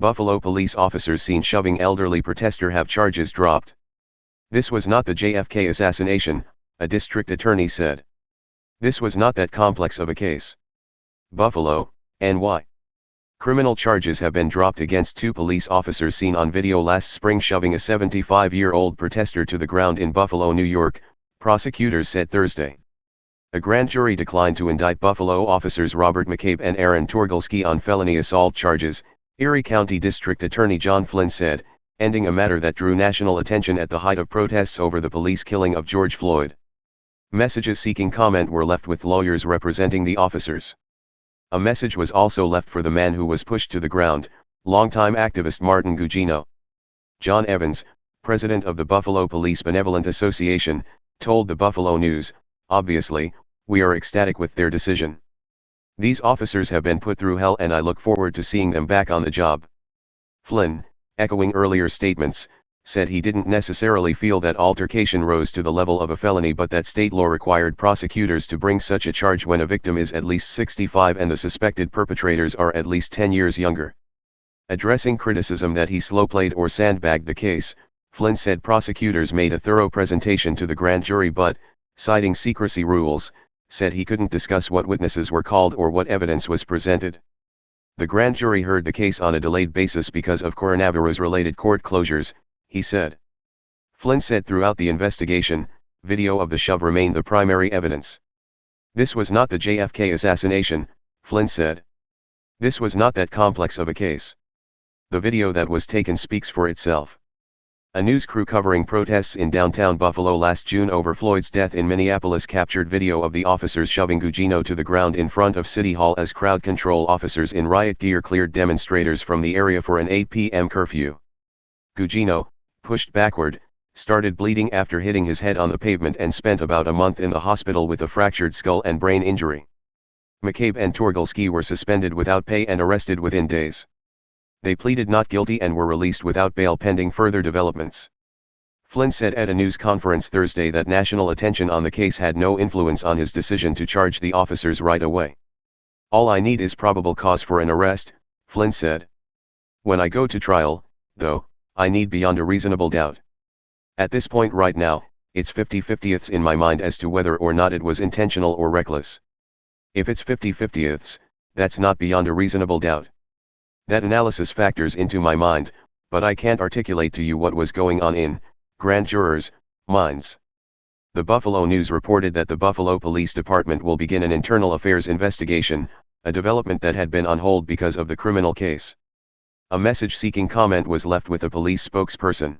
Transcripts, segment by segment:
Buffalo police officers seen shoving elderly protester have charges dropped. This was not the JFK assassination, a district attorney said. This was not that complex of a case. Buffalo, NY. Criminal charges have been dropped against two police officers seen on video last spring shoving a 75-year-old protester to the ground in Buffalo, New York, prosecutors said Thursday. A grand jury declined to indict Buffalo officers Robert McCabe and Aaron Torgalski on felony assault charges, Erie County District Attorney John Flynn said, ending a matter that drew national attention at the height of protests over the police killing of George Floyd. Messages seeking comment were left with lawyers representing the officers. A message was also left for the man who was pushed to the ground, longtime activist Martin Gugino. John Evans, president of the Buffalo Police Benevolent Association, told the Buffalo News, "Obviously, we are ecstatic with their decision. These officers have been put through hell and I look forward to seeing them back on the job." Flynn, echoing earlier statements, said he didn't necessarily feel that altercation rose to the level of a felony but that state law required prosecutors to bring such a charge when a victim is at least 65 and the suspected perpetrators are at least 10 years younger. Addressing criticism that he slowplayed or sandbagged the case, Flynn said prosecutors made a thorough presentation to the grand jury but, citing secrecy rules, said he couldn't discuss what witnesses were called or what evidence was presented. The grand jury heard the case on a delayed basis because of coronavirus-related court closures, he said. Flynn said throughout the investigation, video of the shove remained the primary evidence. This was not the JFK assassination, Flynn said. This was not that complex of a case. The video that was taken speaks for itself. A news crew covering protests in downtown Buffalo last June over Floyd's death in Minneapolis captured video of the officers shoving Gugino to the ground in front of City Hall as crowd control officers in riot gear cleared demonstrators from the area for an 8 p.m. curfew. Gugino, pushed backward, started bleeding after hitting his head on the pavement and spent about a month in the hospital with a fractured skull and brain injury. McCabe and Torgalski were suspended without pay and arrested within days. They pleaded not guilty and were released without bail pending further developments. Flynn said at a news conference Thursday that national attention on the case had no influence on his decision to charge the officers right away. "All I need is probable cause for an arrest," Flynn said. "When I go to trial, though, I need beyond a reasonable doubt. At this point right now, it's 50-50ths in my mind as to whether or not it was intentional or reckless. If it's 50-50ths, that's not beyond a reasonable doubt. That analysis factors into my mind, but I can't articulate to you what was going on in grand jurors' minds." The Buffalo News reported that the Buffalo Police Department will begin an internal affairs investigation, a development that had been on hold because of the criminal case. A message seeking comment was left with a police spokesperson.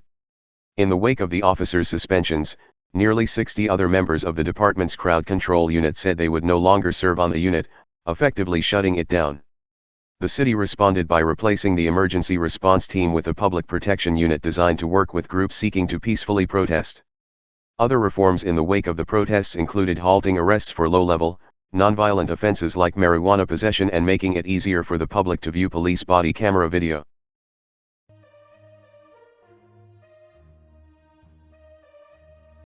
In the wake of the officers' suspensions, nearly 60 other members of the department's crowd control unit said they would no longer serve on the unit, effectively shutting it down. The city responded by replacing the emergency response team with a public protection unit designed to work with groups seeking to peacefully protest. Other reforms in the wake of the protests included halting arrests for low-level, nonviolent offenses like marijuana possession and making it easier for the public to view police body camera video.